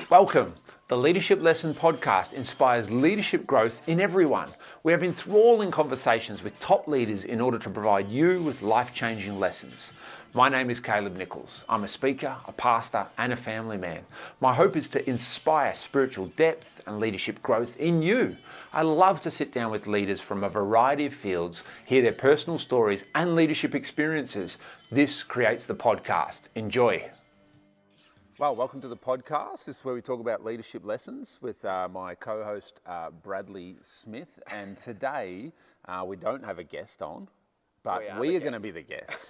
Welcome. The Leadership Lesson podcast inspires leadership growth in everyone. We have enthralling conversations with top leaders in order to provide you with life-changing lessons. My name is Caleb Nichols. I'm a speaker, a pastor, and a family man. My hope is to inspire spiritual depth and leadership growth in you. I love to sit down with leaders from a variety of fields, hear their personal stories and leadership experiences. This creates the podcast. Enjoy. Well, welcome to the podcast. This is where we talk about leadership lessons with my co-host Bradley Smith. And today we don't have a guest on, but we are going to be the guest.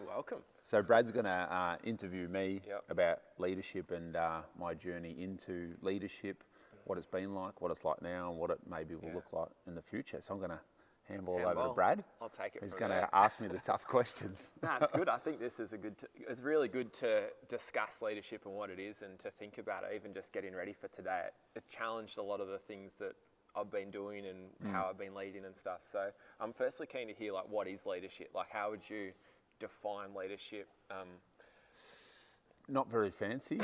Welcome. So Brad's going to interview me about leadership and my journey into leadership, what it's been like, what it's like now, and what it maybe will look like in the future. So I'm going to handball over to Brad. I'll take it. He's going to ask me the tough questions. No, it's good. I think this is it's really good to discuss leadership and what it is and to think about it, even just getting ready for today. It challenged a lot of the things that I've been doing and how I've been leading and stuff. So I'm firstly keen to hear, what is leadership? How would you define leadership? Not very fancy.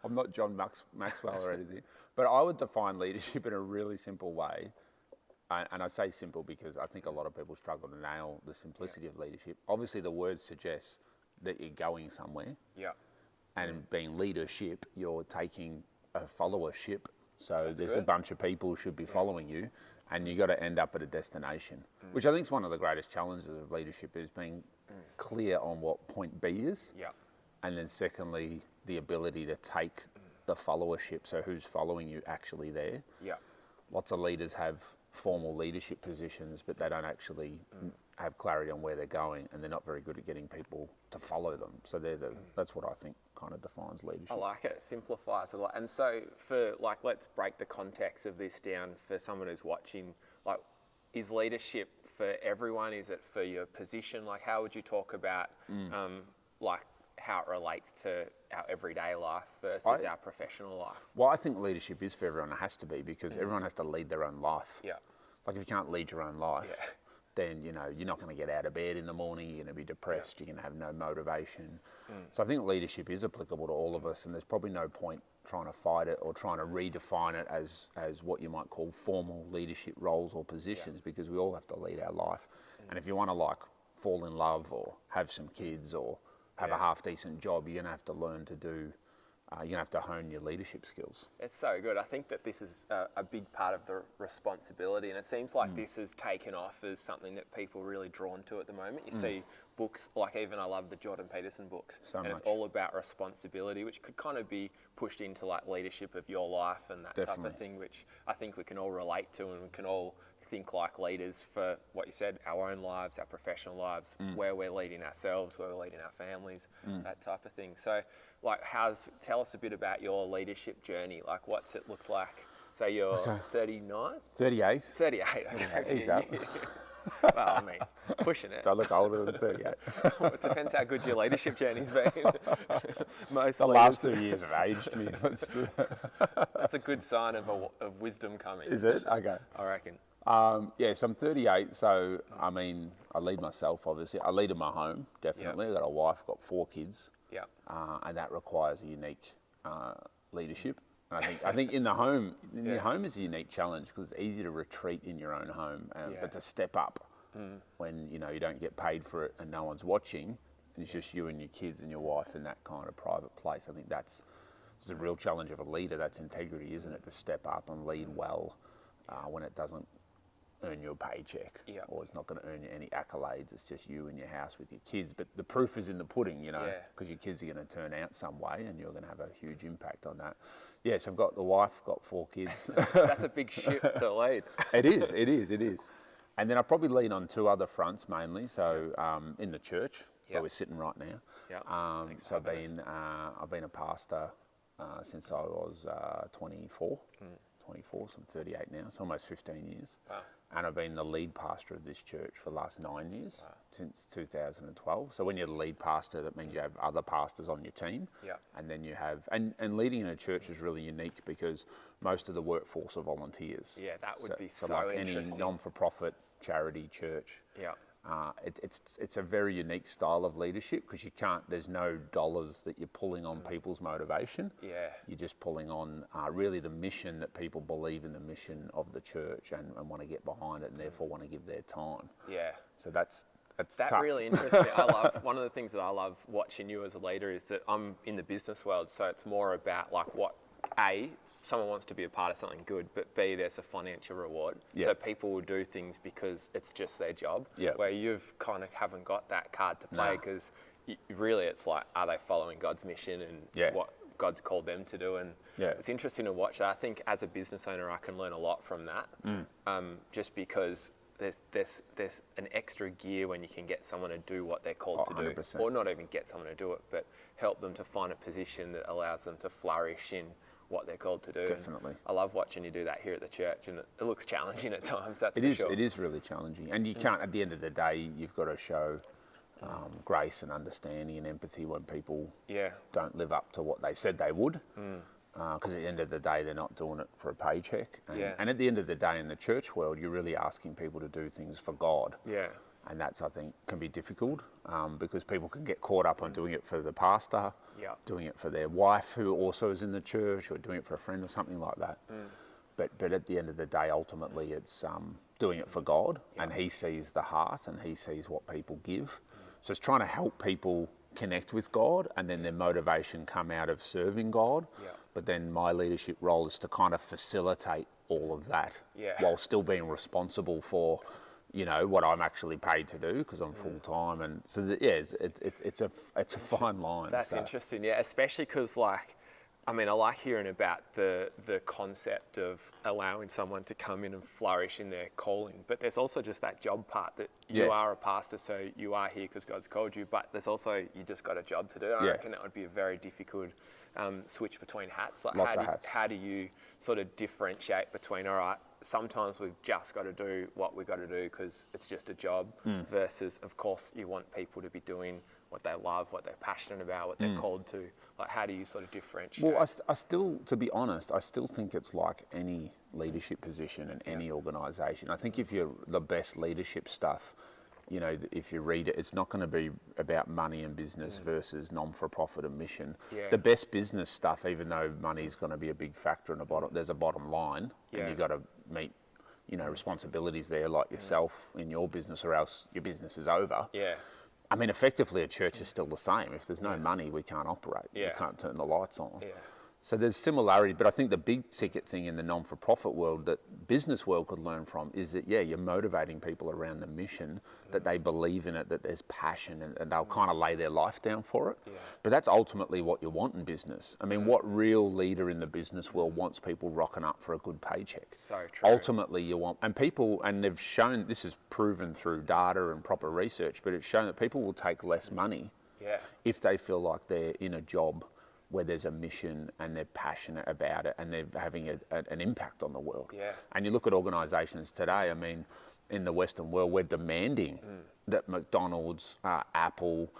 I'm not John Maxwell or anything, but I would define leadership in a really simple way. And I say simple because I think a lot of people struggle to nail the simplicity of leadership. Obviously, the word suggests that you're going somewhere. Yeah. And being leadership, you're taking a followership. So That's there's good. a bunch of people who should be following you, and you got to end up at a destination, which I think is one of the greatest challenges of leadership, is being clear on what point B is. Yeah. And then secondly, the ability to take the followership. So who's following you actually there? Yeah. Lots of leaders have formal leadership positions, but they don't actually have clarity on where they're going, and they're not very good at getting people to follow them. So that's what I think kind of defines leadership. I like it. It simplifies a lot. And so for let's break the context of this down for someone who's watching. Is leadership for everyone? Is it for your position? How would you talk about how it relates to our everyday life versus our professional life? Well, I think leadership is for everyone. It has to be, because everyone has to lead their own life. Yeah. If you can't lead your own life, then you're not going to get out of bed in the morning. You're going to be depressed. You're going to have no motivation. So I think leadership is applicable to all of us, and there's probably no point trying to fight it or trying to redefine it as what you might call formal leadership roles or positions, because we all have to lead our life. And if you want to fall in love or have some kids or have a half decent job, you're going to have to learn to do. You're going to have to hone your leadership skills. It's so good. I think that this is a big part of the responsibility, and it seems like this has taken off as something that people are really drawn to at the moment. You see books, even I love the Jordan Peterson books, it's all about responsibility, which could kind of be pushed into leadership of your life and that type of thing, which I think we can all relate to, and we can all think like leaders for what you said, our own lives, our professional lives, where we're leading ourselves, where we're leading our families, that type of thing. So tell us a bit about your leadership journey. What's it looked like? So you're 39? 38. 38. Okay. He's up. Well, pushing it. So I look older than 38. It depends how good your leadership journey's been. The last 2 years have aged me. That's a good sign of wisdom coming. Is it? Okay. I reckon. So I'm 38, so I lead myself, obviously. I lead in my home, definitely. I've got a wife, got 4 kids. Yeah. And that requires a unique leadership. And I think in the home, your home is a unique challenge, because it's easy to retreat in your own home, but to step up when you don't get paid for it and no one's watching, and it's just you and your kids and your wife in that kind of private place. I think it's a real challenge of a leader. That's integrity, isn't it? To step up and lead well when it doesn't earn you a paycheck, or it's not going to earn you any accolades. It's just you in your house with your kids. But the proof is in the pudding, because your kids are going to turn out some way, and you're going to have a huge impact on that. Yes, I've got the wife, got 4 kids. That's a big ship to lead. It is. And then I probably lead on 2 other fronts mainly. So in the church, where we're sitting right now. So I've been a pastor since I was 24. 24, so I'm 38 now, so almost 15 years. Wow. And I've been the lead pastor of this church for the last 9 years, since 2012. So when you're the lead pastor, that means you have other pastors on your team. Yeah. And then you have, and leading in a church is really unique, because most of the workforce are volunteers. Yeah, that would be so like interesting. any non-for-profit charity church. Yeah. It's a very unique style of leadership because there's no dollars that you're pulling on people's motivation. Yeah. You're just pulling on really the mission that people believe in, the mission of the church and want to get behind it and therefore want to give their time. Yeah. So that's that really interests me. One of the things that I love watching you as a leader is that I'm in the business world, so it's more about like what someone wants to be a part of something good, but B, there's a financial reward. Yeah. So people will do things because it's just their job. Yeah. Where you've kind of haven't got that card to play because really it's like, are they following God's mission and what God's called them to do? And it's interesting to watch that. I think as a business owner, I can learn a lot from that. Just because there's an extra gear when you can get someone to do what they're called to 100%. do, or not even get someone to do it, but help them to find a position that allows them to flourish in what they're called to do. Definitely. And I love watching you do that here at the church, and it looks challenging at times. Sure. It is really challenging, and you can't. At the end of the day, you've got to show grace and understanding and empathy when people don't live up to what they said they would. Because at the end of the day, they're not doing it for a paycheck. And at the end of the day, in the church world, you're really asking people to do things for God. Yeah. And that's, I think, can be difficult because people can get caught up on doing it for the pastor, doing it for their wife who also is in the church, or doing it for a friend or something like that. But at the end of the day, ultimately, it's doing it for God, and He sees the heart and He sees what people give. So it's trying to help people connect with God, and then their motivation come out of serving God. But then my leadership role is to kind of facilitate all of that while still being responsible for what I'm actually paid to do because I'm full time, and so it's a fine line. That's interesting, especially because I like hearing about the concept of allowing someone to come in and flourish in their calling, but there's also just that job part that you are a pastor, so you are here because God's called you, but there's also you just got a job to do. I reckon that would be a very difficult switch between hats. Lots of hats. How do you sort of differentiate between, all right, sometimes we've just got to do what we've got to do because it's just a job versus, of course, you want people to be doing what they love, what they're passionate about, what they're called to. Like, how do you sort of differentiate? Well, I still, to be honest, I still think it's like any leadership position in any organisation. I think if you're the best leadership stuff, if you read it, it's not going to be about money and business versus non-for-profit and mission. The best business stuff, even though money is going to be a big factor in there's a bottom line, and you've got to meet, responsibilities there, like yourself in your business, or else your business is over. I mean, effectively, a church is still the same. If there's no money, we can't operate. We can't turn the lights on. So there's similarity, but I think the big ticket thing in the non-for-profit world that business world could learn from is that, you're motivating people around the mission, that they believe in it, that there's passion, and they'll kind of lay their life down for it. But that's ultimately what you want in business. I mean, what real leader in the business world wants people rocking up for a good paycheck? So true. Ultimately, you want, and they've shown, this is proven through data and proper research, but it's shown that people will take less money if they feel like they're in a job where there's a mission and they're passionate about it and they're having an impact on the world. And you look at organisations today, I mean, in the Western world, we're demanding that McDonald's, Apple,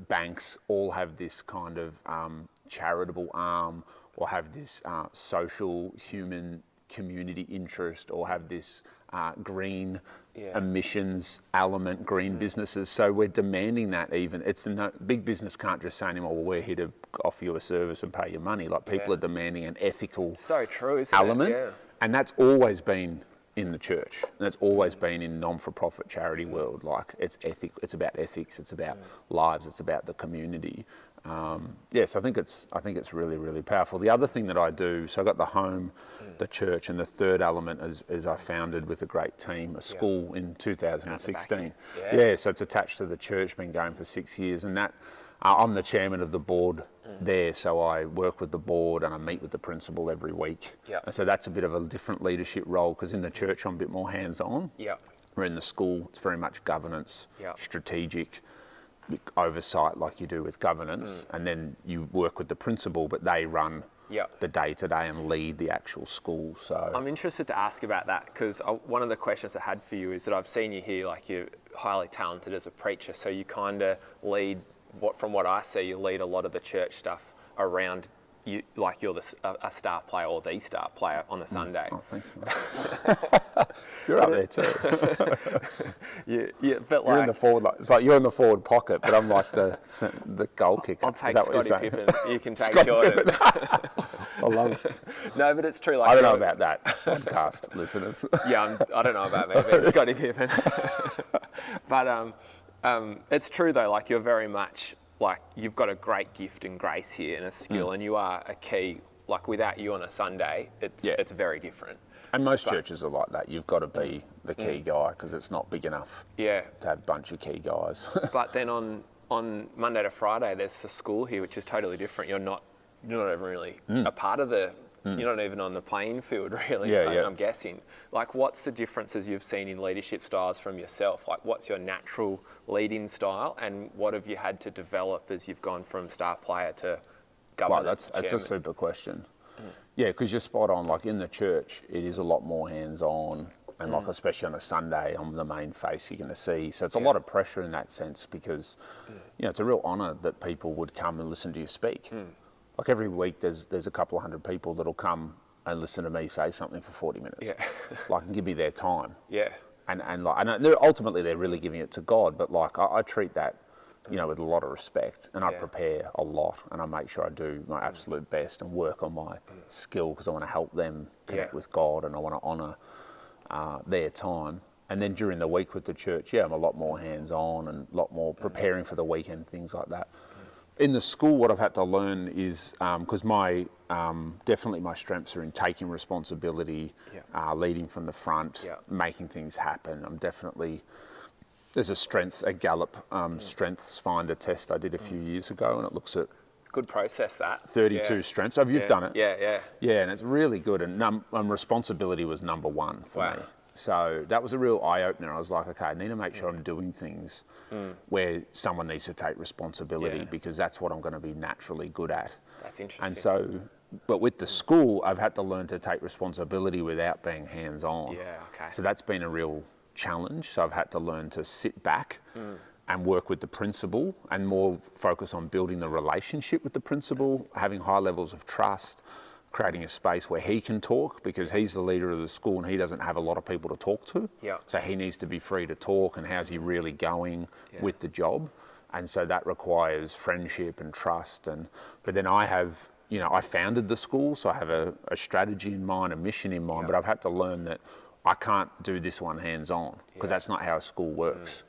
banks all have this kind of charitable arm, or have this social, human, community interest, or have this green emissions element, green businesses. So we're demanding that. Even big business can't just say anymore, well, we're here to offer you a service and pay you money. Like, people are demanding an ethical element. And that's always been in the church, and it's always been in non-for-profit charity world. Like, it's about ethics, it's about lives, it's about the community. So I think it's really, really powerful. The other thing that I do, so I got the home, the church, and the third element is I founded with a great team a school in 2016. So it's attached to the church, been going for 6 years, and that I'm the chairman of the board there, so I work with the board and I meet with the principal every week. And so that's a bit of a different leadership role, because in the church I'm a bit more hands-on. Where in the school it's very much governance, strategic oversight, like you do with governance, and then you work with the principal, but they run the day-to-day and lead the actual school. So I'm interested to ask about that, because one of the questions I had for you is that I've seen you here, like, you're highly talented as a preacher, so you kind of lead, from what I see, you lead a lot of the church stuff around you're a star player or the star player on a Sunday. Oh, thanks, mate. You're up there too. yeah, but you're in the forward. It's like you're in the forward pocket, but I'm like the goal kicker. I'll take Scottie Pippen. You can take Jordan. I love it. No, but it's true. Like, I don't know about that, podcast listeners. Yeah, I don't know about me, but Scottie Pippen. But it's true though. Like, you're very much like, you've got a great gift and grace here and a skill, and you are a key. Like, without you on a Sunday, it's very different. And most churches are like that. You've got to be the key guy because it's not big enough to have a bunch of key guys. But then on Monday to Friday, there's the school here, which is totally different. You're not even really a part of the. You're not even on the playing field, really. I'm guessing. Like, what's the differences you've seen in leadership styles from yourself? Like, what's your natural leading style, and what have you had to develop as you've gone from star player to governor? Well, that's a super question. Yeah, because you're spot on. Like, in the church, it is a lot more hands-on, and like, especially on a Sunday, I'm the main face you're going to see. So it's a lot of pressure in that sense, because it's a real honour that people would come and listen to you speak. Like, every week, there's a couple of hundred people that'll come and listen to me say something for 40 minutes. Yeah. Like, and give me their time. Yeah. And ultimately they're really giving it to God, but like, I treat that, with a lot of respect, and I prepare a lot, and I make sure I do my absolute best and work on my skill, because I want to help them connect with God, and I want to honour their time. And then during the week with the church, I'm a lot more hands-on and a lot more preparing for the weekend, things like that. In the school, what I've had to learn is, because definitely my strengths are in taking responsibility, leading from the front, making things happen. There's a Gallup Strengths Finder test I did a few years ago, and it looks at good process, that 32 strengths. So you've done it. Yeah, and it's really good. And responsibility was number one for me. So that was a real eye-opener. I was like, okay, I need to make sure I'm doing things where someone needs to take responsibility, because that's what I'm going to be naturally good at. That's interesting. And so, but with the school, I've had to learn to take responsibility without being hands-on. Yeah, okay. So that's been a real challenge. So I've had to learn to sit back and work with the principal, and more focus on building the relationship with the principal, having high levels of trust, creating a space where he can talk, because he's the leader of the school and he doesn't have a lot of people to talk to. So he needs to be free to talk, and how's he really going with the job. And so that requires friendship and trust. But then I have, I founded the school, so I have a strategy in mind, a mission in mind, but I've had to learn that I can't do this one hands-on, because that's not how a school works.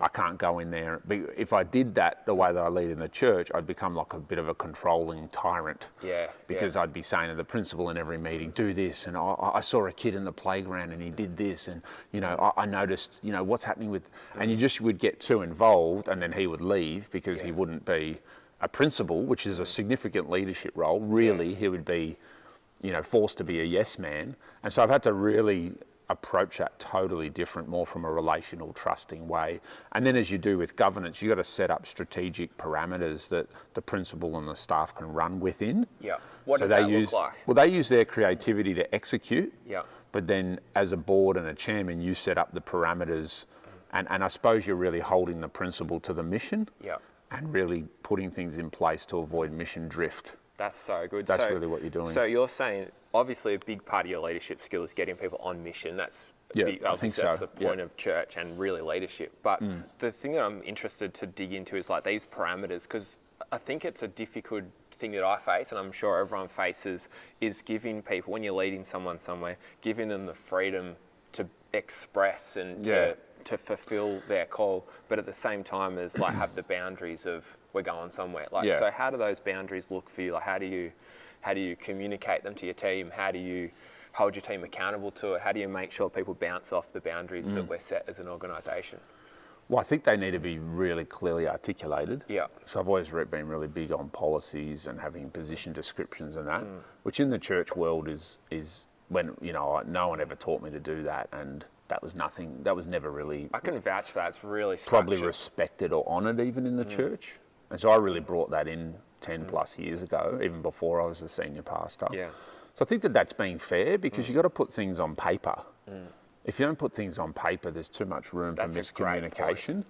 I can't go in there. If I did that the way that I lead in the church, I'd become like a bit of a controlling tyrant. Because I'd be saying to the principal in every meeting, do this, and I saw a kid in the playground and he did this, and I noticed what's happening with, and you just would get too involved, and then he would leave, because he wouldn't be a principal, which is a significant leadership role. Really, he would be forced to be a yes man. And so I've had to really approach that totally different, more from a relational, trusting way. And then, as you do with governance, you've got to set up strategic parameters that the principal and the staff can run within. What does that look like? Well, they use their creativity to execute. But then, as a board and a chairman, you set up the parameters, and I suppose you're really holding the principal to the mission. And really putting things in place to avoid mission drift. That's so good. That's really what you're doing. So you're saying, obviously, a big part of your leadership skill is getting people on mission. That's I think so. That's the point of church and really leadership. But the thing that I'm interested to dig into is like these parameters, because I think it's a difficult thing that I face, and I'm sure everyone faces, is giving people, when you're leading someone somewhere, giving them the freedom to express and to fulfill their call, but at the same time as like have the boundaries of we're going somewhere. So how do those boundaries look for you? Like, how do you communicate them to your team? How do you hold your team accountable to it? How do you make sure people bounce off the boundaries that we're set as an organisation? Well, I think they need to be really clearly articulated. So I've always been really big on policies and having position descriptions and that, which in the church world is when, no one ever taught me to do that, and that was never really... I can vouch for that. It's really structured. Probably respected or honoured even in the church. And so I really brought that in 10 plus years ago, even before I was a senior pastor. So I think that's being fair, because you've got to put things on paper. If you don't put things on paper, there's too much room for miscommunication.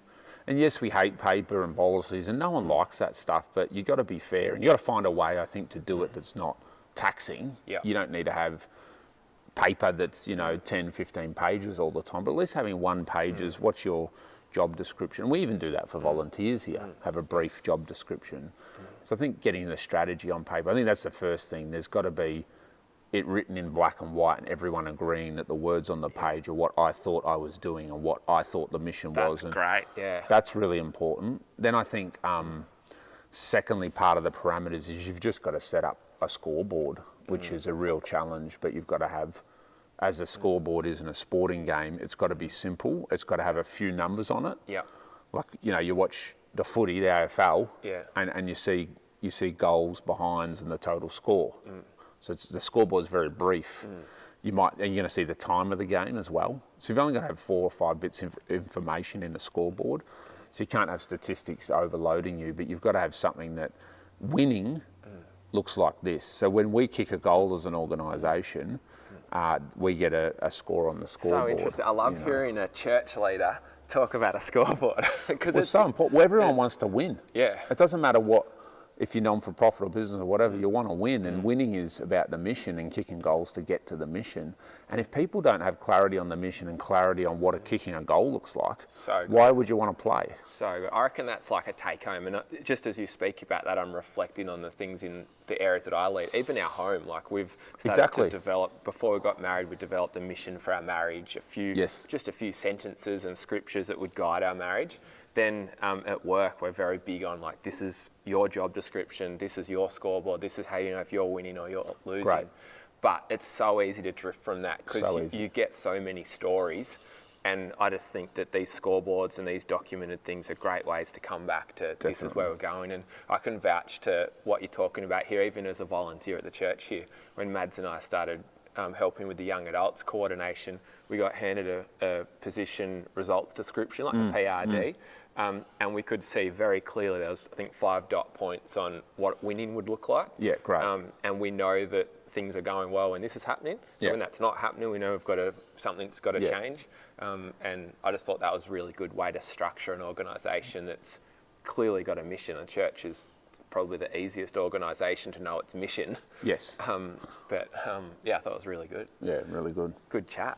And yes, we hate paper and policies, and no one likes that stuff, but you've got to be fair, and you've got to find a way, I think, to do it that's not taxing. Yeah. You don't need to have paper that's, 10, 15 pages all the time, but at least having one page is what's your job description. We even do that for volunteers here, have a brief job description. So I think getting the strategy on paper, I think that's the first thing. There's got to be it written in black and white and everyone agreeing that the words on the page are what I thought I was doing and what I thought the mission was. That's great, yeah. That's really important. Then I think, secondly, part of the parameters is you've just got to set up a scoreboard, which is a real challenge, but you've got to have, as a scoreboard is in a sporting game, it's got to be simple. It's got to have a few numbers on it. Yeah. Like, you watch the footy, the AFL, yeah. and you see goals, behinds, and the total score. So the scoreboard is very brief. You're going to see the time of the game as well. So you've only got to have 4 or 5 bits of information in a scoreboard. So you can't have statistics overloading you, but you've got to have something that winning looks like this. So when we kick a goal as an organisation, we get a score on the scoreboard. So interesting. I love hearing a church leader talk about a scoreboard. Because it's so important. Well, everyone wants to win. Yeah. It doesn't matter if you're non-for-profit or business or whatever, you want to win, and winning is about the mission and kicking goals to get to the mission. And if people don't have clarity on the mission and clarity on what kicking a goal looks like, why would you want to play? So I reckon that's like a take-home. And just as you speak about that, I'm reflecting on the things in the areas that I lead, even our home. Like we've started to develop, before we got married, we developed a mission for our marriage, just a few sentences and scriptures that would guide our marriage. Then at work, we're very big on like, this is your job description, this is your scoreboard, this is how you know if you're winning or you're losing. Great. But it's so easy to drift from that because you get so many stories. And I just think that these scoreboards and these documented things are great ways to come back to this is where we're going. And I can vouch to what you're talking about here, even as a volunteer at the church here. When Mads and I started helping with the young adults coordination, we got handed a position results description, like a PRD. And we could see very clearly there was, I think, 5 dot points on what winning would look like. Yeah, great. And we know that things are going well when this is happening. So when that's not happening, we know we've got something's got to change. And I just thought that was a really good way to structure an organisation that's clearly got a mission. And church is probably the easiest organisation to know its mission. Yes. I thought it was really good. Yeah, really good. Good chat.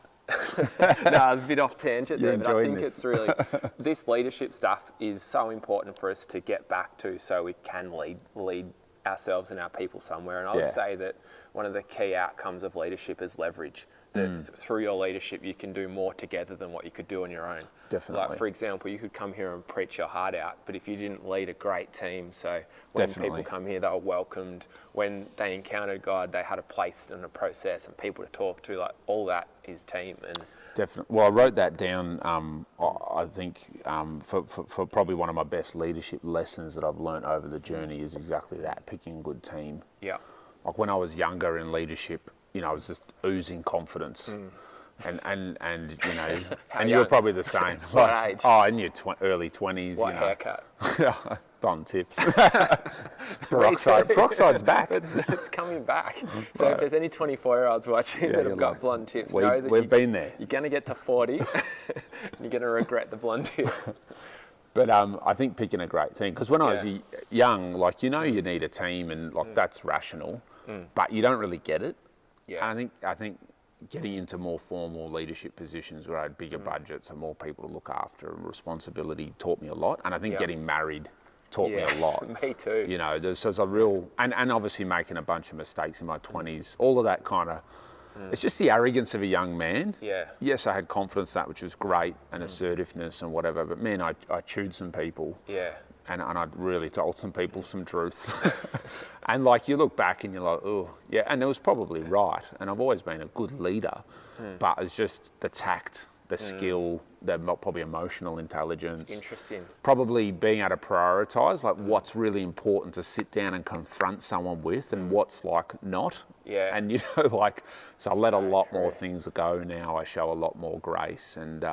No, I was a bit off tangent there, but I think it's really, this leadership stuff is so important for us to get back to so we can lead ourselves and our people somewhere. And I would say that one of the key outcomes of leadership is leverage. That through your leadership, you can do more together than what you could do on your own. Definitely. Like, for example, you could come here and preach your heart out, but if you didn't lead a great team, so when people come here, they were welcomed. When they encountered God, they had a place and a process and people to talk to. Like, all that is team. And definitely. Well, I wrote that down, I think, for probably one of my best leadership lessons that I've learned over the journey is exactly that, picking a good team. Yeah. Like when I was younger in leadership, I was just oozing confidence. And and and you're probably the same. What age? Oh, in your early 20s. What haircut? Blonde tips. Peroxide's back. It's coming back. So if there's any 24-year-olds watching that have got blonde tips, know that we've been there. You're going to get to 40 and you're going to regret the blonde tips. But I think picking a great team, because when I was young, like, you need a team and like that's rational, but you don't really get it. Yeah. And I think getting into more formal leadership positions where I had bigger budgets and more people to look after and responsibility taught me a lot. And I think getting married taught me a lot. Me too. There's a real, and obviously making a bunch of mistakes in my 20s, all of that kind of, it's just the arrogance of a young man. Yeah. Yes, I had confidence in that, which was great, and assertiveness and whatever, but man, I chewed some people. Yeah. And I'd really told some people some truths. And like you look back and you're like, oh, yeah, and it was probably right. And I've always been a good leader, but it's just the tact, the skill, the probably emotional intelligence. It's interesting. Probably being able to prioritise, like what's really important to sit down and confront someone with and what's like not. Yeah. And so I let a lot more things go now. I show a lot more grace and,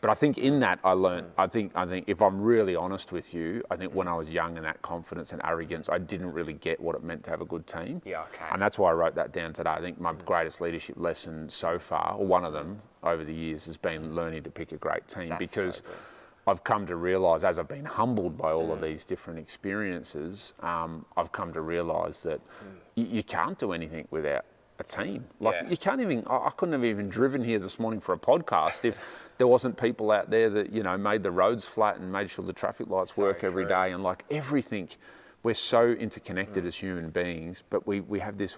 but I think in that I learned, I think if I'm really honest with you, I think when I was young and that confidence and arrogance, I didn't really get what it meant to have a good team. Yeah, okay. And that's why I wrote that down today. I think my greatest leadership lesson so far, or one of them over the years, has been learning to pick a great team. Because I've come to realise, as I've been humbled by all of these different experiences, I've come to realise that you can't do anything without a team. Like you can't even, I couldn't have even driven here this morning for a podcast if there wasn't people out there that, you know, made the roads flat and made sure the traffic lights work every day, and like everything. We're so interconnected as human beings, but we have this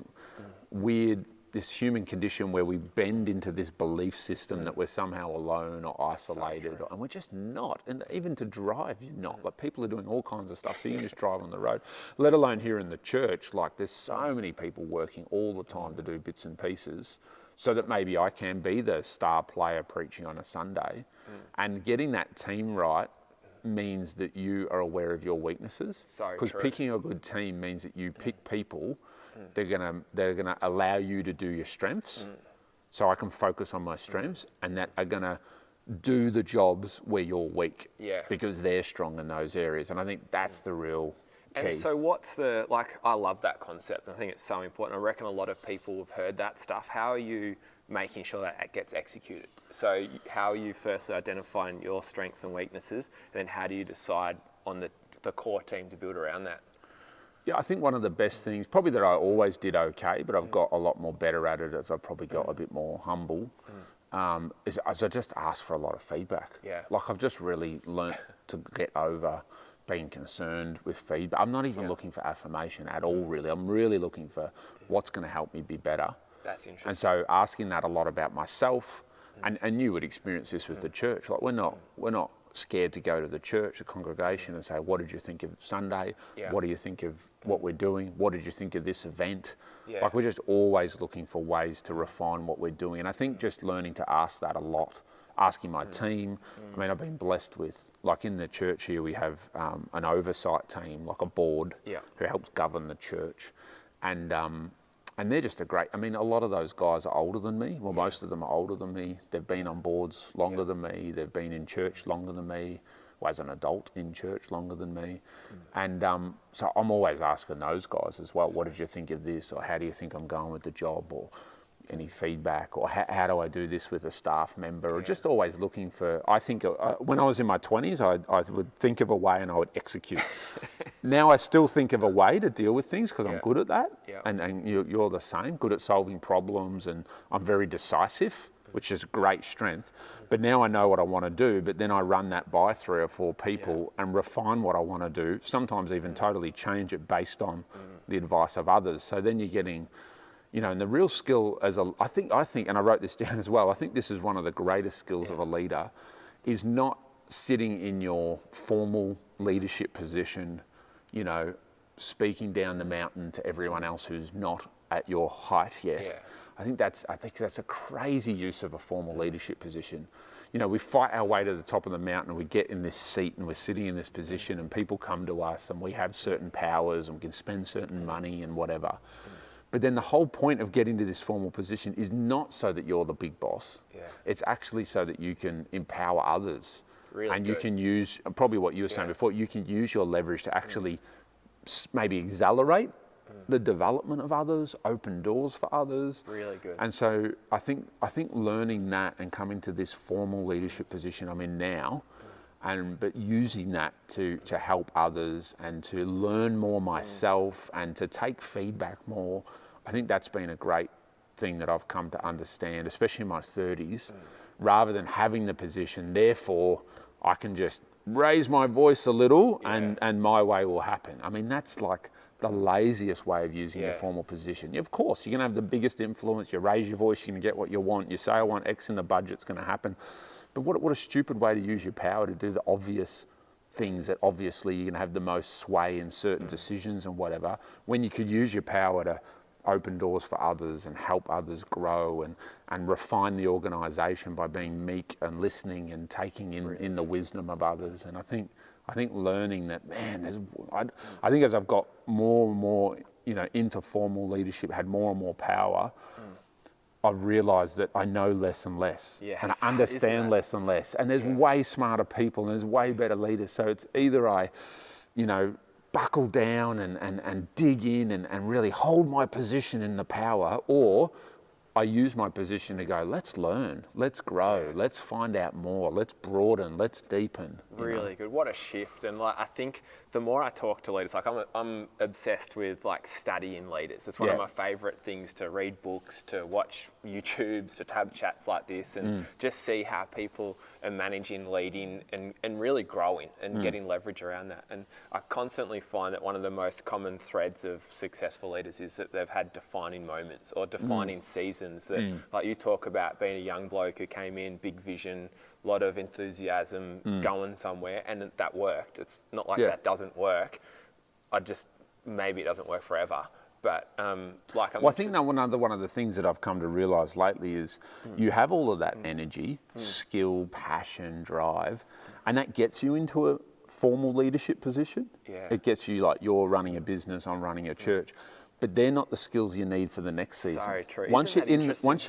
weird, this human condition where we bend into this belief system that we're somehow alone or isolated, and we're just not. And even to drive, you're not. Like, people are doing all kinds of stuff, so you can just drive on the road. Let alone here in the church, like there's so many people working all the time to do bits and pieces, so that maybe I can be the star player preaching on a Sunday. And getting that team right means that you are aware of your weaknesses. Because picking a good team means that you pick people, they're gonna allow you to do your strengths, so I can focus on my strengths, and that are gonna do the jobs where you're weak, because they're strong in those areas. And I think that's the real key. And so what's the, like, I love that concept. I think it's so important. I reckon a lot of people have heard that stuff. How are you making sure that it gets executed? So how are you first identifying your strengths and weaknesses, and then how do you decide on the core team to build around that? Yeah, I think one of the best things, probably that I always did okay, but I've got a lot more better at it as I probably got a bit more humble, is I just ask for a lot of feedback. Like, I've just really learnt to get over being concerned with feedback. I'm not even looking for affirmation at all, really. I'm really looking for what's going to help me be better. That's interesting. And so asking that a lot about myself, and you would experience this with the church. Like, we're not scared to go to the church, the congregation, and say, what did you think of Sunday? What do you think of what we're doing? What did you think of this event? Like, we're just always looking for ways to refine what we're doing. And I think just learning to ask that a lot, asking my team. I mean, I've been blessed with, like, in the church here, we have an oversight team, like a board, who helps govern the church. And they're just a great, I mean, a lot of those guys are older than me. Well, most of them are older than me. They've been on boards longer than me. They've been in church longer than me. Well, as an adult in church longer than me. And so I'm always asking those guys as well, what did you think of this? Or how do you think I'm going with the job? Or any feedback? Or how do I do this with a staff member? Or just always looking for, I think when I was in my 20s, I would think of a way and I would execute. Now I still think of a way to deal with things because I'm good at that. And you're the same, good at solving problems, and I'm very decisive, which is great strength. But now I know what I want to do, but then I run that by 3 or 4 people and refine what I want to do, sometimes even totally change it based on the advice of others. So then you're getting, you know, and the real skill I think, and I wrote this down as well, I think this is one of the greatest skills of a leader, is not sitting in your formal leadership position, you know, speaking down the mountain to everyone else who's not at your height yet. I think that's a crazy use of a formal leadership position. You know, we fight our way to the top of the mountain, and we get in this seat, and we're sitting in this position, and people come to us, and we have certain powers, and we can spend certain money and whatever. But then the whole point of getting to this formal position is not so that you're the big boss. It's actually so that you can empower others. And you can use, probably what you were saying before, you can use your leverage to actually maybe accelerate the development of others, open doors for others. Really good. And so I think learning that and coming to this formal leadership position I'm in now, but using that to help others and to learn more myself and to take feedback more, I think that's been a great thing that I've come to understand, especially in my 30s, rather than having the position, therefore I can just raise my voice a little and my way will happen. I mean, that's like the laziest way of using your formal position. Of course, you're going to have the biggest influence. You raise your voice, you're going to get what you want. You say, I want X in the budget, it's going to happen. But what a stupid way to use your power to do the obvious things that obviously you're going to have the most sway in certain decisions and whatever, when you could use your power to open doors for others and help others grow and refine the organisation by being meek and listening and taking in the wisdom of others. And I think learning that, man, I think as I've got more and more, you know, into formal leadership, had more and more power, I've realised that I know less and less, and I understand less and less. And there's way smarter people and there's way better leaders. So it's either I, you know, buckle down and dig in and really hold my position in the power, or I use my position to go, let's learn, let's grow, let's find out more, let's broaden, let's deepen. Really good. What a shift. And like, I think the more I talk to leaders, like I'm obsessed with like studying leaders. It's one of my favorite things, to read books, to watch YouTubes, to have chats like this, and just see how people are managing, leading, and really growing and getting leverage around that. And I constantly find that one of the most common threads of successful leaders is that they've had defining moments or defining seasons that, like you talk about being a young bloke who came in, big vision, a lot of enthusiasm, going somewhere, and that worked. It's not like that doesn't work. Maybe it doesn't work forever. But I think that one of the things that I've come to realise lately is you have all of that energy, skill, passion, drive, and that gets you into a formal leadership position. Yeah. It gets you, like, you're running a business, I'm running a church, but they're not the skills you need for the next season. So true. Once you're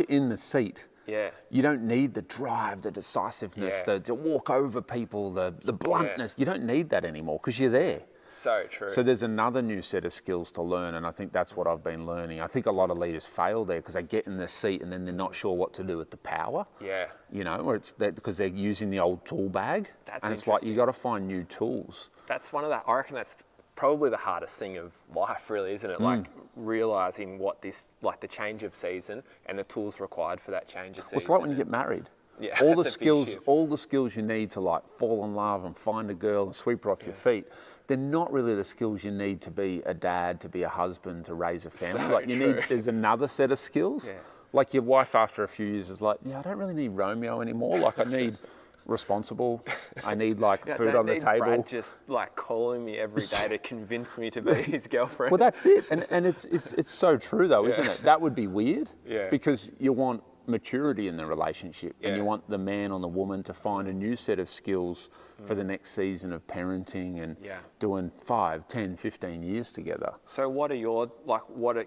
in the seat, yeah, you don't need the drive, the decisiveness, to walk over people, the bluntness. You don't need that anymore because you're there. So true. So there's another new set of skills to learn, and I think that's what I've been learning. I think a lot of leaders fail there because they get in their seat and then they're not sure what to do with the power. Yeah. You know, or it's that because they're using the old tool bag. That's and it's like you got to find new tools. That's I reckon that's probably the hardest thing of life, really, isn't it? Like realizing what the change of season and the tools required for that change of season. Well, it's like when you get married. Yeah, all the skills you need to, like, fall in love and find a girl and sweep her off your feet, they're not really the skills you need to be a dad, to be a husband, to raise a family. So like true. There's another set of skills. Yeah. Like your wife after a few years is like, I don't really need Romeo anymore. Like I need responsible. I need food on the table. Brad just like calling me every day to convince me to be his girlfriend. Well, that's it. And it's so true though, isn't it? That would be weird. Yeah. Because you want maturity in the relationship and you want the man or the woman to find a new set of skills for the next season of parenting and doing 5, 10, 15 years together. So what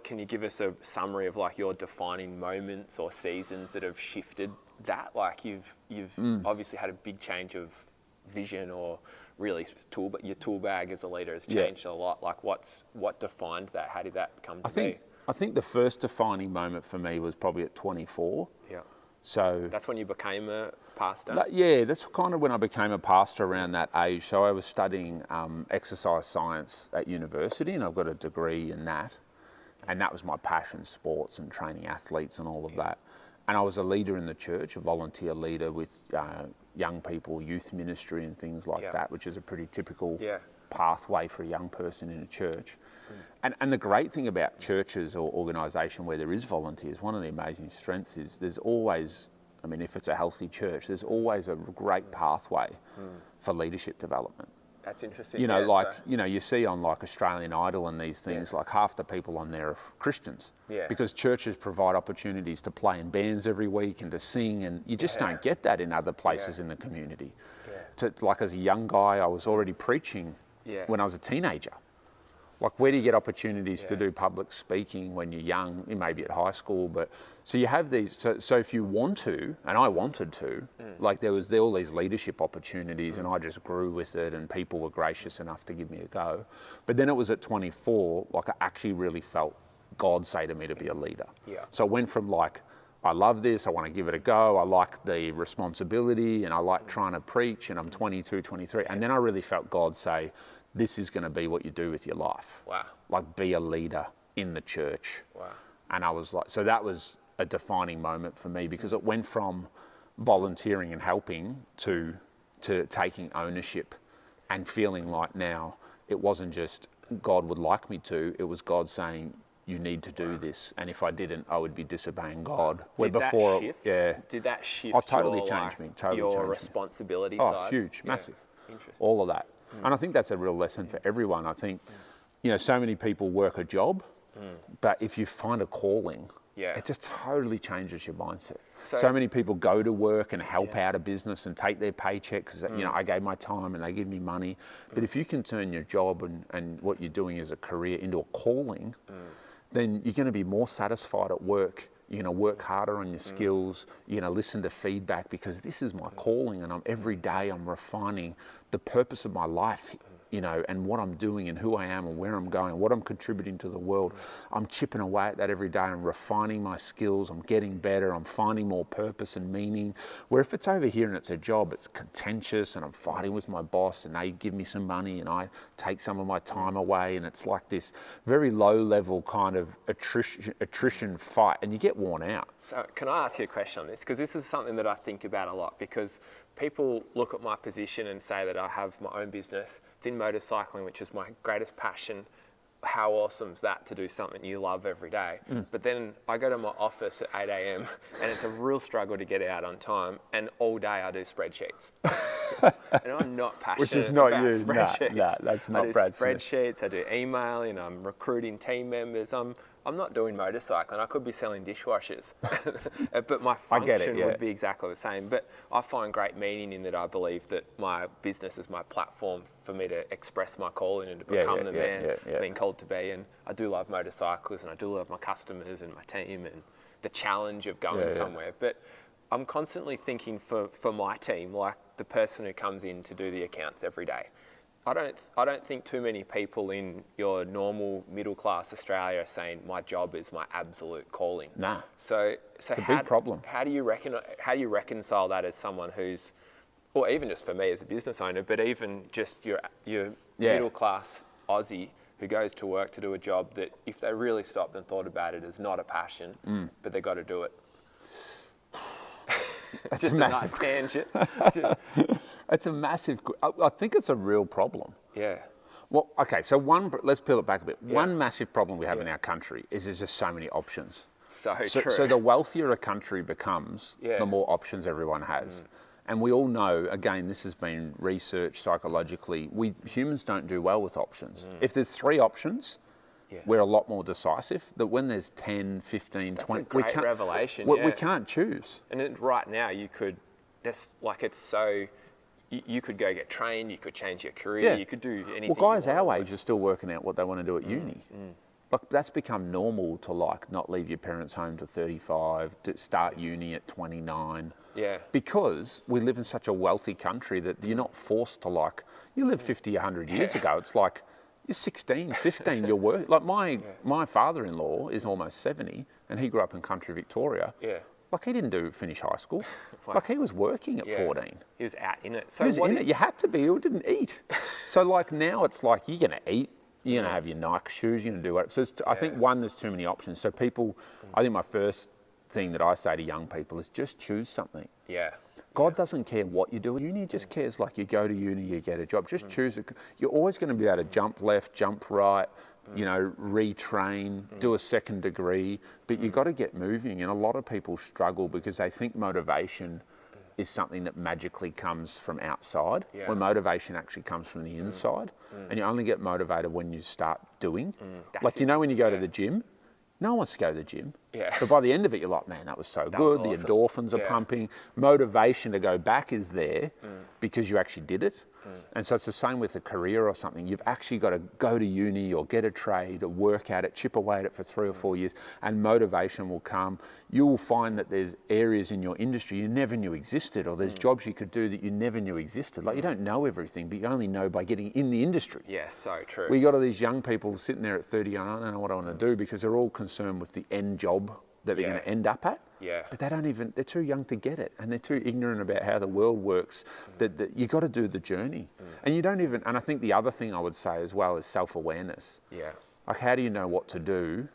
can you give us a summary of like your defining moments or seasons that have shifted that? Like you've obviously had a big change of vision, or really but your tool bag as a leader has changed a lot. Like what defined that? How did that come to be? I think the first defining moment for me was probably at 24. Yeah. So that's when you became a pastor? That's kind of when I became a pastor, around that age. So I was studying exercise science at university, and I've got a degree in that. And that was my passion, sports and training athletes and all of that. And I was a leader in the church, a volunteer leader with young people, youth ministry and things like that, which is a pretty typical pathway for a young person in a church. And the great thing about churches or organisation where there is volunteers, one of the amazing strengths is there's always, if it's a healthy church, there's always a great pathway for leadership development. That's interesting. You see on like Australian Idol and these things, like half the people on there are Christians. Yeah. Because churches provide opportunities to play in bands every week and to sing, and you just don't get that in other places in the community. Yeah. Like as a young guy, I was already preaching when I was a teenager. Like, where do you get opportunities to do public speaking when you're young, maybe at high school? But so you have these, so if you want to, and I wanted to, like there were all these leadership opportunities and I just grew with it, and people were gracious enough to give me a go. But then it was at 24, like I actually really felt God say to me to be a leader. Yeah. So it went from like, I love this, I want to give it a go, I like the responsibility and I like trying to preach, and I'm 22, 23. And then I really felt God say, this is going to be what you do with your life. Wow. Like be a leader in the church. Wow. And I was like, so that was a defining moment for me, because it went from volunteering and helping to taking ownership and feeling like now it wasn't just God would like me to, it was God saying, you need to do this, and if I didn't, I would be disobeying God. Did that shift? Oh, totally changed me. Your responsibility side? Oh, huge, massive. All of that. And I think that's a real lesson for everyone. I think, so many people work a job, but if you find a calling, it just totally changes your mindset. So many people go to work and help out a business and take their paycheck because, I gave my time and they give me money. But if you can turn your job and what you're doing as a career into a calling, then you're going to be more satisfied at work. You're going to work harder on your skills. You're going to listen to feedback, because this is my calling, and every day I'm refining the purpose of my life you know, and what I'm doing and who I am and where I'm going, what I'm contributing to the world. I'm chipping away at that every day and refining my skills. I'm getting better. I'm finding more purpose and meaning. Where if it's over here and it's a job, it's contentious and I'm fighting with my boss and they give me some money and I take some of my time away, and it's like this very low level kind of attrition fight, and you get worn out. So can I ask you a question on this? Because this is something that I think about a lot, because people look at my position and say that I have my own business. It's in motorcycling, which is my greatest passion. How awesome is that, to do something you love every day? But then I go to my office at 8 a.m. and it's a real struggle to get out on time, and all day I do spreadsheets. And I'm not passionate Which is not about you. spreadsheets. No, that's not Brad Smith. I do spreadsheets, I do emailing, I'm recruiting team members. I'm not doing motorcycling. I could be selling dishwashers, but my function would be exactly the same. But I find great meaning in that. I believe that my business is my platform for me to express my calling and to become the man being called to be. And I do love motorcycles, and I do love my customers and my team and the challenge of going somewhere. But I'm constantly thinking for my team, like the person who comes in to do the accounts every day. I don't think too many people in your normal middle class Australia are saying my job is my absolute calling. Nah. So it's a big problem. How do you reconcile that as someone who's, or even just for me as a business owner, but even just your middle class Aussie who goes to work to do a job that, if they really stopped and thought about it, is not a passion, but they've got to do it. That's just a nice tangent. It's a massive, I think it's a real problem. Yeah. Well, okay, so let's peel it back a bit. One massive problem we have in our country is there's just so many options. So true. So the wealthier a country becomes, the more options everyone has. And we all know, again, this has been researched psychologically, humans don't do well with options. If there's 3 options, we're a lot more decisive. That when there's 10, 15, 20... That's a great revelation, we can't choose. And right now you could, you could go get trained, you could change your career, you could do anything. Well, guys our age are still working out what they want to do at uni. Like, that's become normal to, like, not leave your parents' home to 35, to start uni at 29. Yeah. Because we live in such a wealthy country that you're not forced to, like, you lived 50, 100 years ago. It's like, you're 16, 15, you're working. Like, my father-in-law is almost 70, and he grew up in country Victoria. Yeah. Like, he didn't finish high school. Like, he was working at 14. He was out in it. So he was in it. You had to be, or didn't eat. So, like, now it's like, you're going to eat, you're going to have your Nike shoes, you're going to do it. So I think, one, there's too many options. So people, I think my first thing that I say to young people is just choose something. Yeah. God doesn't care what you do at uni, just cares, like, you go to uni, you get a job. Just choose it. You're always going to be able to jump left, jump right, you know, retrain, do a second degree, but you've got to get moving. And a lot of people struggle because they think motivation is something that magically comes from outside, when motivation actually comes from the inside. And you only get motivated when you start doing. Like, you know, when you go to the gym, no one wants to go to the gym. But by the end of it, you're like, man, that was so good. The endorphins are pumping. Motivation to go back is there because you actually did it. And so it's the same with a career or something. You've actually got to go to uni or get a trade or work at it, chip away at it for 3 or 4 years, and motivation will come. You will find that there's areas in your industry you never knew existed, or there's jobs you could do that you never knew existed. Like, you don't know everything, but you only know by getting in the industry. Yeah, so true. We got all these young people sitting there at 30 going, I don't know what I want to do, because they're all concerned with the end job that they're going to end up at. But they're too young to get it, and they're too ignorant about how the world works, that you got to do the journey. And you don't even, and I think the other thing I would say as well is self-awareness. Like, how do you know what to do,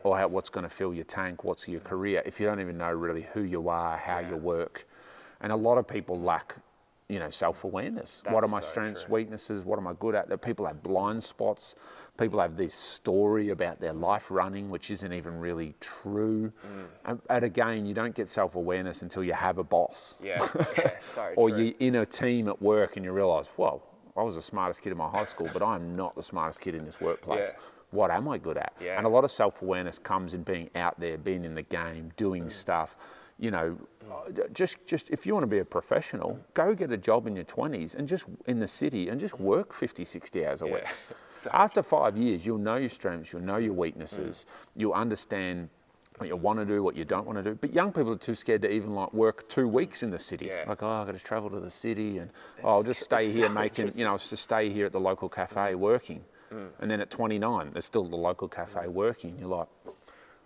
or what's going to fill your tank, what's your career, if you don't even know really who you are, how you work? And a lot of people lack, you know, self-awareness. What are my strengths, weaknesses? What am I good at? That people have blind spots. People have this story about their life running, which isn't even really true. And again, you don't get self-awareness until you have a boss. So or true. you're in a team at work and you realise, well, I was the smartest kid in my high school, but I'm not the smartest kid in this workplace. What am I good at? And a lot of self-awareness comes in being out there, being in the game, doing stuff. You know, just if you want to be a professional, go get a job in your 20s and just in the city and just work 50, 60 hours a week. After 5 years, you'll know your strengths, you'll know your weaknesses, you'll understand what you want to do, what you don't want to do. But young people are too scared to even like work 2 weeks in the city. Yeah. Like, I've got to travel to the city and I'll just stay here making, I'll just stay here at the local cafe working. And then at 29, there's still the local cafe working. You're like...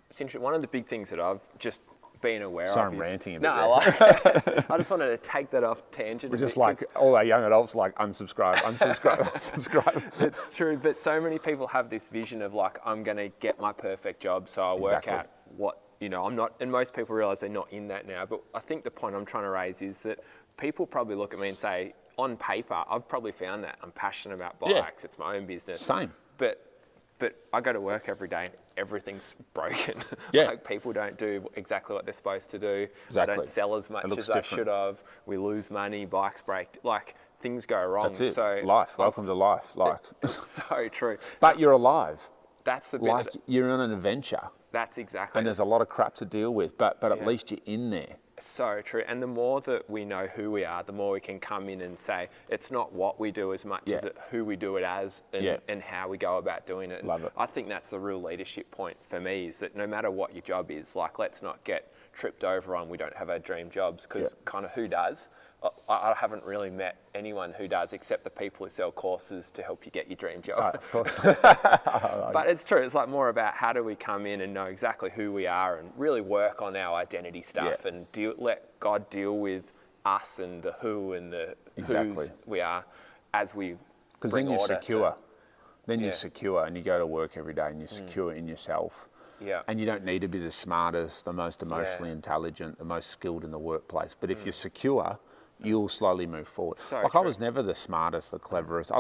It's interesting. One of the big things that I've just been aware Sorry, of I'm is... ranting a bit No, there. I just wanted to take that off tangent. We're just like, all our young adults like, unsubscribe, unsubscribe. It's true, but so many people have this vision of like, I'm going to get my perfect job, so I'll work out what, I'm not, and most people realise they're not in that now, but I think the point I'm trying to raise is that people probably look at me and say, on paper, I've probably found that I'm passionate about bikes, it's my own business. Same. But I go to work every day, everything's broken. Yeah. Like people don't do exactly what they're supposed to do. Exactly. I don't sell as much as I should have. We lose money, bikes break, like things go wrong. That's it. So life. Welcome to life. Like, it's so true. But you're alive. That's the bit. Like you're on an adventure. That's exactly. And there's a lot of crap to deal with, but at least you're in there. So true. And the more that we know who we are, the more we can come in and say, it's not what we do as much as who we do it as and how we go about doing it. And love it. I think that's the real leadership point for me, is that no matter what your job is, like, let's not get tripped over on we don't have our dream jobs, because kind of who does? I haven't really met anyone who does, except the people who sell courses to help you get your dream job. Of course. But it's true. It's like more about how do we come in and know exactly who we are and really work on our identity stuff and let God deal with us and the who and the who's we are as we. Because then you're secure. Then you're secure and you go to work every day and you're secure in yourself. Yeah. And you don't need to be the smartest, the most emotionally intelligent, the most skilled in the workplace. But if you're secure, you'll slowly move forward. I was never the smartest, the cleverest. I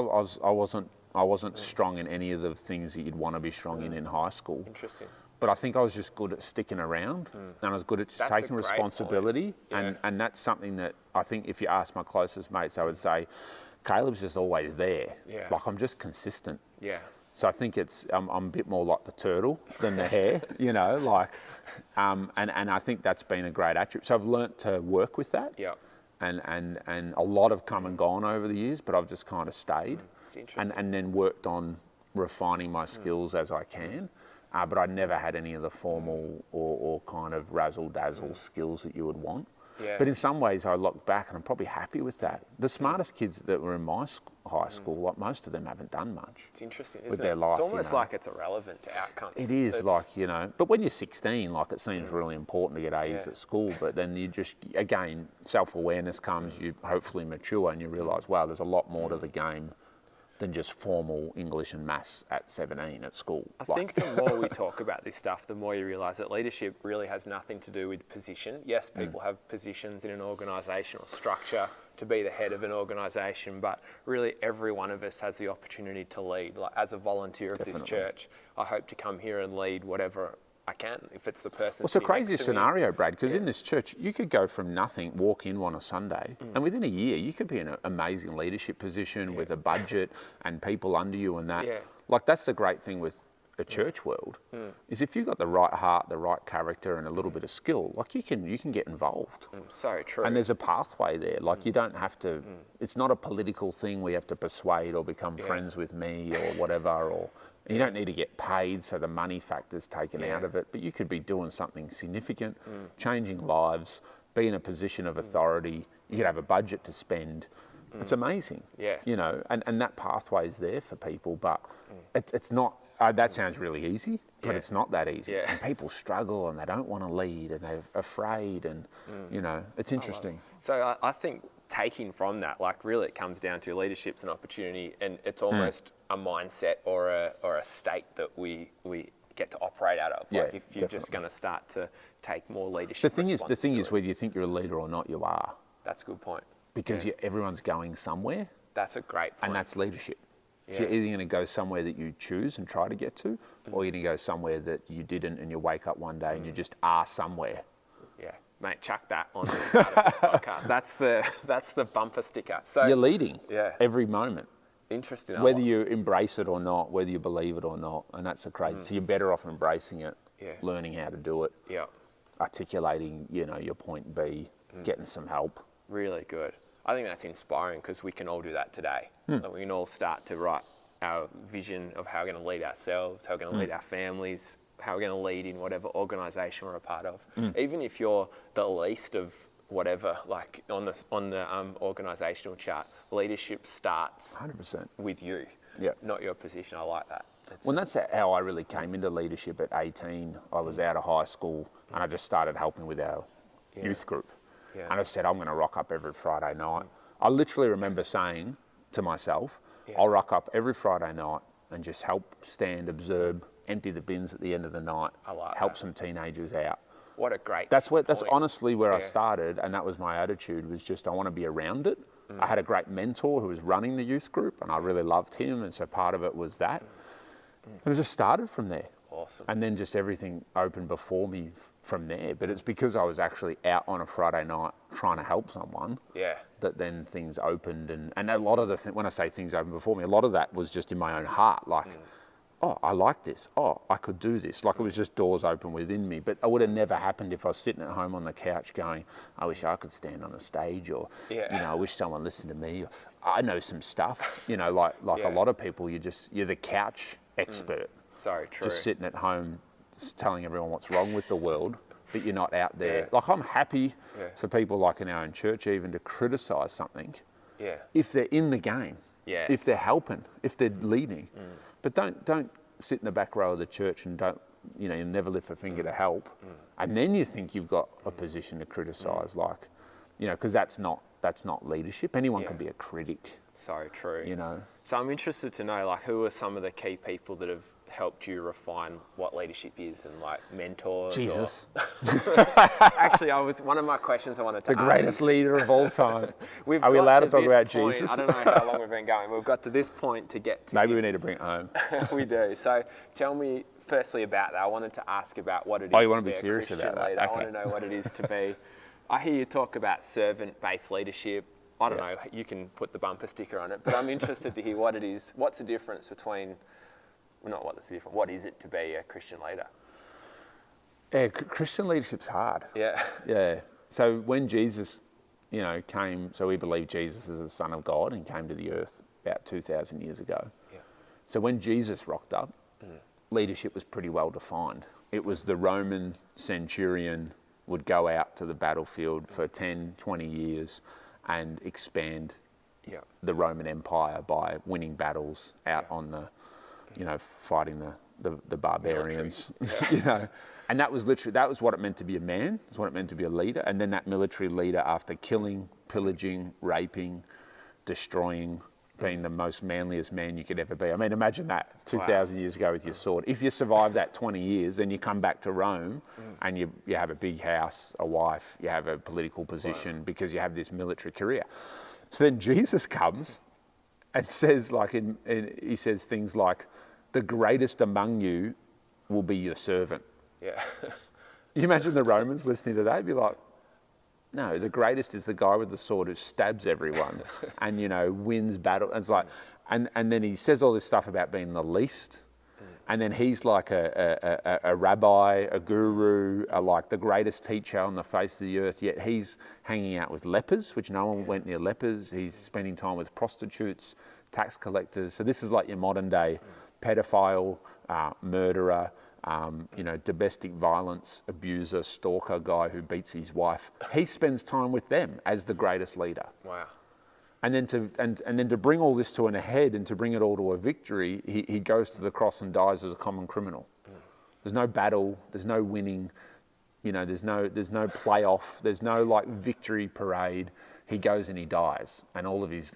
wasn't strong in any of the things that you'd want to be strong in high school. Interesting. But I think I was just good at sticking around and I was good at just taking responsibility. And that's something that I think if you ask my closest mates, I would say, Caleb's just always there. Yeah. Like I'm just consistent. Yeah. So I think I'm a bit more like the turtle than the hare, and I think that's been a great attribute. So I've learnt to work with that. Yeah. And a lot have come and gone over the years, but I've just kind of stayed and then worked on refining my skills as I can. But I never had any of the formal or kind of razzle-dazzle skills that you would want. Yeah. But in some ways, I look back and I'm probably happy with that. The smartest kids that were in my high school, like most of them haven't done much. It's interesting, with their life. It's almost like it's irrelevant to outcomes. It is but when you're 16, like it seems really important to get A's at school, but then you just, again, self-awareness comes, you hopefully mature and you realise, wow, there's a lot more to the game than just formal English and maths at 17 at school. I think the more we talk about this stuff, the more you realise that leadership really has nothing to do with position. Yes, people have positions in an organisation or structure to be the head of an organisation, but really every one of us has the opportunity to lead. Like as a volunteer of this church, I hope to come here and lead whatever I can, if it's the person. Well, it's a crazy scenario, Brad, because in this church, you could go from nothing, walk in on a Sunday, and within a year, you could be in an amazing leadership position with a budget and people under you and that. Yeah. Like, that's the great thing with a church world, is if you've got the right heart, the right character, and a little bit of skill, like you can get involved. So true. And there's a pathway there. Like, you don't have to, it's not a political thing where you have to persuade or become friends with me or whatever, or... You don't need to get paid, so the money factor's taken out of it, but you could be doing something significant, changing lives, be in a position of authority, you could have a budget to spend. It's amazing, and that pathway's there for people, but it's not, that sounds really easy, but it's not that easy. And people struggle and they don't want to lead and they're afraid and, it's interesting. So I think taking from that, like really it comes down to leadership's an opportunity and it's almost a mindset or a state that we get to operate out of. Like if you're just going to start to take more leadership the thing is whether you think you're a leader or not, you are. That's a good point. Because everyone's going somewhere. That's a great point. And that's leadership. Yeah. So you're either going to go somewhere that you choose and try to get to, or you're going to go somewhere that you didn't and you wake up one day and you just are somewhere. Yeah. Mate, chuck that on the start of the podcast. That's the bumper sticker. So you're leading every moment. Interesting. Whether you embrace it or not, whether you believe it or not, and that's the crazy. So you're better off embracing it, learning how to do it, articulating, your point B, getting some help. Really good. I think that's inspiring because we can all do that today. Like we can all start to write our vision of how we're going to lead ourselves, how we're going to lead our families, how we're going to lead in whatever organisation we're a part of. Even if you're the least of whatever, like on the organisational chart, leadership starts 100% with you, not your position. I like that. That's how I really came into leadership at 18. I was out of high school and I just started helping with our youth group. And I said, I'm going to rock up every Friday night. I literally remember saying to myself, I'll rock up every Friday night and just help stand, observe, empty the bins at the end of the night, help some teenagers out. What a great That's honestly where I started, and that was my attitude, was just I want to be around it. I had a great mentor who was running the youth group and I really loved him, and so part of it was that. And it just started from there. Awesome. And then just everything opened before me from there. But it's because I was actually out on a Friday night trying to help someone that then things opened. And a lot of when I say things opened before me, a lot of that was just in my own heart. Like, oh, I like this. Oh, I could do this. Like, it was just doors open within me. But it would have never happened if I was sitting at home on the couch going, I wish I could stand on a stage, or, I wish someone listened to me. I know some stuff, like a lot of people, you're the couch expert. So true. Just sitting at home telling everyone what's wrong with the world, but you're not out there. Like, I'm happy for people like in our own church even to criticise something if they're in the game, if they're helping, if they're leading. But don't sit in the back row of the church and you never lift a finger to help. And then you think you've got a position to criticise, because that's not leadership. Anyone can be a critic. So true. So I'm interested to know, like, who are some of the key people that have helped you refine what leadership is, and like mentors? Jesus. Actually, one of my questions I wanted to ask. The greatest leader of all time. Are we allowed to talk about point, Jesus? I don't know how long we've been going. We've got to this point to get to Maybe we need to bring it home. We do. So tell me firstly about that. I wanted to ask about what it is you want to be serious a Christian about that? leader. Okay. I want to know what it is to be. I hear you talk about servant-based leadership. I don't know, you can put the bumper sticker on it, but I'm interested to hear what it is. What's the difference between, what is it to be a Christian leader? Yeah, Christian leadership's hard. Yeah. Yeah. So when Jesus, came, so we believe Jesus is the Son of God and came to the earth about 2,000 years ago. Yeah. So when Jesus rocked up, leadership was pretty well defined. It was the Roman centurion would go out to the battlefield for 10, 20 years and expand the Roman Empire by winning battles out on the, fighting the barbarians, and that was what it meant to be a man. It's what it meant to be a leader. And then that military leader, after killing, pillaging, raping, destroying, being the most manliest man you could ever be. I mean, imagine that 2,000 years ago with your sword. If you survive that 20 years, then you come back to Rome and you have a big house, a wife, you have a political position because you have this military career. So then Jesus comes and says, he says things like, the greatest among you will be your servant. Yeah. You imagine the Romans listening to that? They'd be like, no, the greatest is the guy with the sword who stabs everyone and, wins battle. And it's like, and then he says all this stuff about being the least. And then he's like a rabbi, a guru, like the greatest teacher on the face of the earth, yet he's hanging out with lepers, which no one went near lepers. He's spending time with prostitutes, tax collectors. So this is like your modern day pedophile, murderer, domestic violence abuser, stalker guy who beats his wife. He spends time with them as the greatest leader. Wow. And then to bring all this to an head and to bring it all to a victory, he goes to the cross and dies as a common criminal. There's no battle, there's no winning, there's no playoff, there's no victory parade. He goes and he dies, and all of his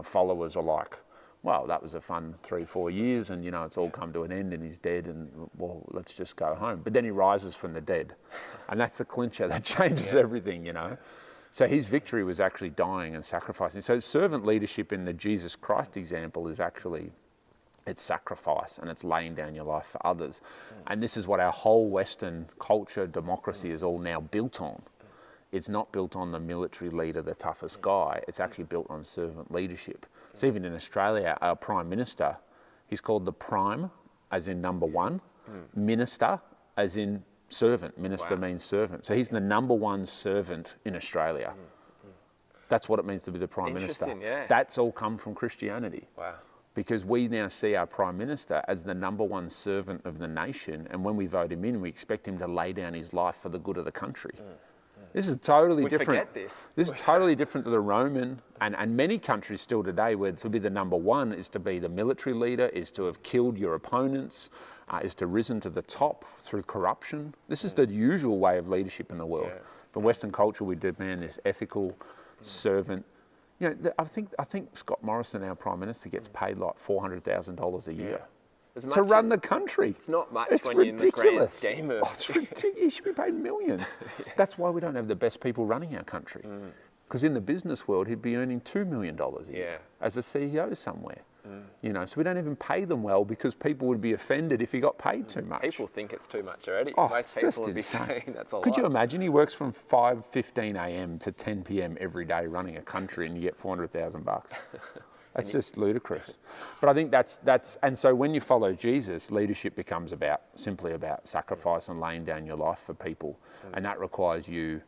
followers are like, well, that was a fun 3-4 years, and it's all come to an end, and he's dead, and well, let's just go home. But then he rises from the dead, and that's the clincher that changes everything, So his victory was actually dying and sacrificing. So servant leadership in the Jesus Christ example is actually, it's sacrifice and it's laying down your life for others. And this is what our whole Western culture, democracy is all now built on. It's not built on the military leader, the toughest guy. It's actually built on servant leadership. So even in Australia, our Prime Minister, he's called the Prime, as in number one, Minister, as in servant. Minister means servant. So he's the number one servant in Australia. That's what it means to be the Prime Minister. Yeah. That's all come from Christianity. Wow. because we now see our Prime Minister as the number one servant of the nation, and when we vote him in, we expect him to lay down his life for the good of the country. This is totally different. Forget this. This is totally different to the Roman and many countries still today, where to be the number one is to be the military leader, is to have killed your opponents, is to risen to the top through corruption. This is the usual way of leadership in the world. Yeah. But Western culture, we demand this ethical servant. You know, I think Scott Morrison, our Prime Minister, gets paid like $400,000 a year to run the country. It's not much it's when ridiculous. you're in the grand scheme of... It's ridiculous. He should be paid millions. That's why we don't have the best people running our country. Because in the business world, he'd be earning $2 million a year as a CEO somewhere. You know, so we don't even pay them well because people would be offended if he got paid too much. People think it's too much already. Oh, most it's people would be insane. saying that's a lot. Could you imagine he works from 5:15 a.m. to 10 p.m. every day running a country and you get $400,000? That's just ludicrous. But I think that's and so when you follow Jesus, leadership becomes simply about sacrifice and laying down your life for people, and that requires you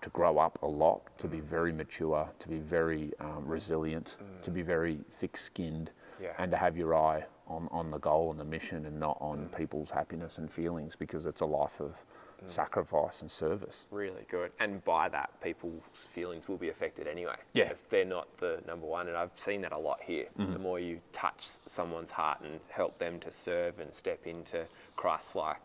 to grow up a lot, to be very mature, to be very resilient, to be very thick-skinned, and to have your eye on the goal and the mission and not on people's happiness and feelings, because it's a life of sacrifice and service. Really good. And by that, people's feelings will be affected anyway. Yeah. Because they're not the number one. And I've seen that a lot here. The more you touch someone's heart and help them to serve and step into Christ-like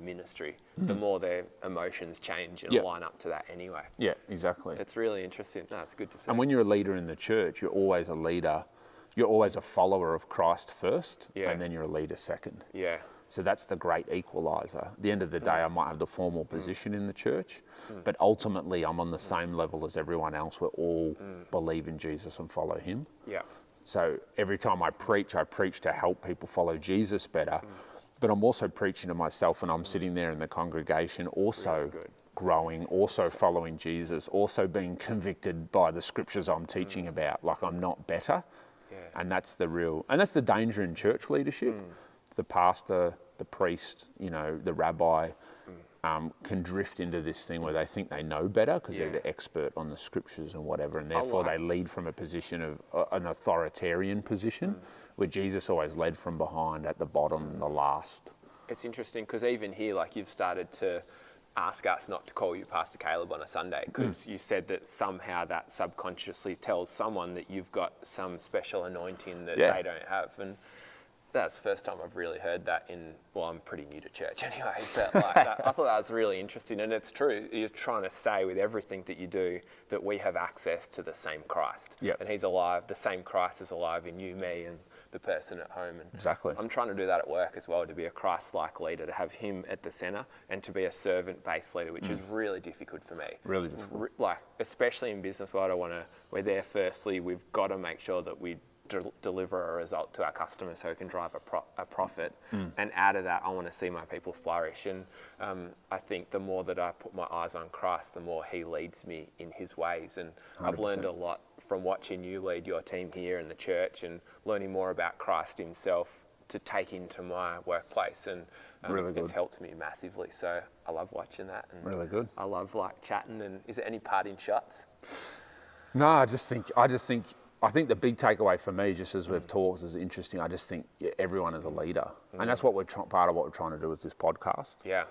ministry, the more their emotions change and line up to that anyway. Yeah, exactly. It's really interesting. No, it's good to see. And when you're a leader in the church, you're always a leader. You're always a follower of Christ first, and then you're a leader second. Yeah. So that's the great equalizer. At the end of the day, I might have the formal position in the church, but ultimately I'm on the same level as everyone else. We all believe in Jesus and follow him. Yeah. So every time I preach to help people follow Jesus better, but I'm also preaching to myself, and I'm sitting there in the congregation also growing, also following Jesus, also being convicted by the scriptures I'm teaching about, like I'm not better. And that's the danger in church leadership. The pastor, the priest, you know, the rabbi can drift into this thing where they think they know better because they're the expert on the scriptures and whatever, and therefore they lead from a position of an authoritarian position, where Jesus always led from behind, at the bottom, the last. It's interesting because even here, like, you've started to ask us not to call you Pastor Caleb on a Sunday, because you said that somehow that subconsciously tells someone that you've got some special anointing that they don't have. And that's the first time I've really heard that I'm pretty new to church anyway, but like I thought that was really interesting. And it's true, you're trying to say with everything that you do that we have access to the same Christ. And he's alive, the same Christ is alive in you, me, and the person at home. And exactly. I'm trying to do that at work as well, to be a Christ-like leader, to have him at the centre, and to be a servant-based leader, which is really difficult for me. Really difficult. Like, especially in business world, we're there firstly, we've got to make sure that we deliver a result to our customers so we can drive a profit. And out of that, I want to see my people flourish. And I think the more that I put my eyes on Christ, the more he leads me in his ways. And 100%. I've learned a lot from watching you lead your team here in the church and learning more about Christ himself to take into my workplace. And really good. It's helped me massively. So I love watching that. And really good. I love like chatting. And is there any parting shots? No, I think the big takeaway for me, just as we've talked, is interesting. I just think everyone is a leader, and that's what part of what we're trying to do with this podcast. Yeah.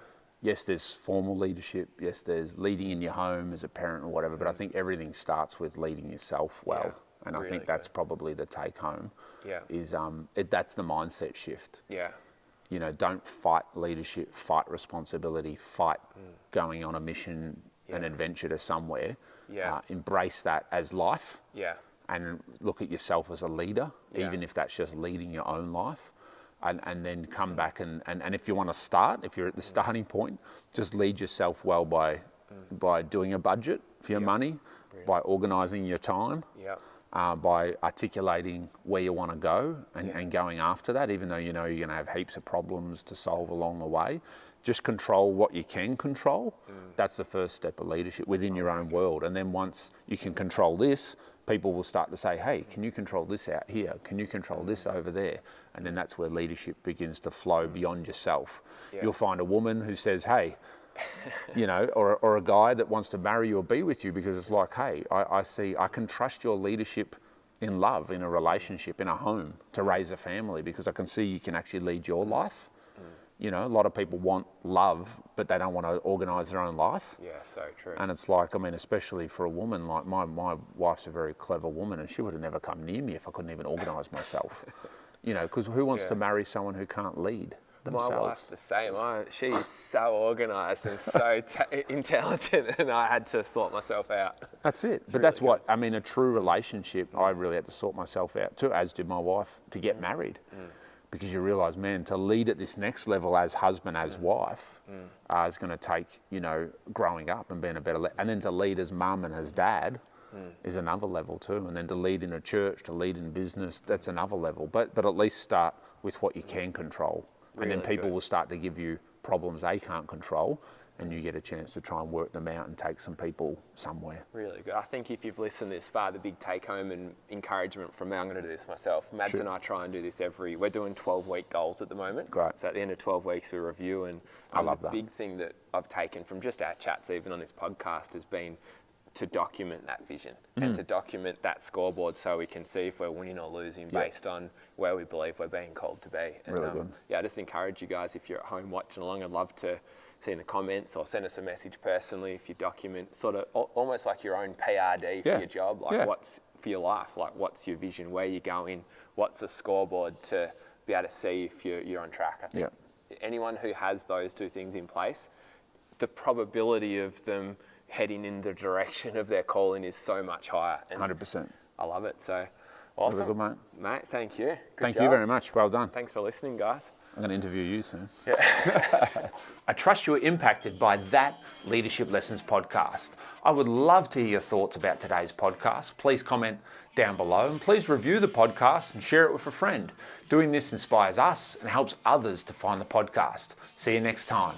Yes, there's formal leadership. Yes, there's leading in your home as a parent or whatever. But I think everything starts with leading yourself well, and I think that's probably the take home. Is that's the mindset shift. You know, don't fight leadership, fight responsibility, fight going on a mission, an adventure to somewhere. Embrace that as life. And look at yourself as a leader, even if that's just leading your own life. And then come back and if you want to start, if you're at the starting point, just lead yourself well by doing a budget for your money, by organising your time, by articulating where you want to go and going after that, even though you know you're going to have heaps of problems to solve along the way. Just control what you can control. That's the first step of leadership within your own world. And then once you can control this, people will start to say, hey, can you control this out here? Can you control this over there? And then that's where leadership begins to flow beyond yourself. You'll find a woman who says, hey, you know, or a guy that wants to marry you or be with you because it's like, hey, I see, I can trust your leadership in love, in a relationship, in a home, to raise a family, because I can see you can actually lead your life. You know, a lot of people want love, but they don't want to organise their own life. Yeah, so true. And it's like, I mean, especially for a woman, like my wife's a very clever woman, and she would have never come near me if I couldn't even organise myself. You know, because who wants to marry someone who can't lead themselves? My wife's the same. She's so organised and so intelligent, and I had to sort myself out. That's it. But that's what, I mean, a true relationship, I really had to sort myself out too, as did my wife, to get married. Because you realise, man, to lead at this next level as husband, as wife, is going to take, you know, growing up and being a better, and then to lead as mum and as dad is another level too. And then to lead in a church, to lead in business, that's another level. But at least start with what you can control. And then people will start to give you problems they can't control, and you get a chance to try and work them out and take some people somewhere. Really good. I think if you've listened this far, the big take home and encouragement from me, I'm going to do this myself. Mads and I try and do this we're doing 12-week goals at the moment. Great. So at the end of 12 weeks we review, and I love that. The big thing that I've taken from just our chats, even on this podcast, has been to document that vision and to document that scoreboard, so we can see if we're winning or losing based on where we believe we're being called to be. And, really good. Yeah, I just encourage you guys, if you're at home watching along, I'd love to see in the comments or send us a message personally if you document sort of almost like your own PRD for your job, like what's for your life, like what's your vision, where you're going, what's the scoreboard, to be able to see if you're on track. I think anyone who has those two things in place, the probability of them heading in the direction of their calling is so much higher. And 100%. I love it. So awesome. Really good, mate. Mate, thank you. Thank you very much. Well done. Thanks for listening, guys. I'm going to interview you soon. I trust you were impacted by that Leadership Lessons podcast. I would love to hear your thoughts about today's podcast. Please comment down below, and please review the podcast and share it with a friend. Doing this inspires us and helps others to find the podcast. See you next time.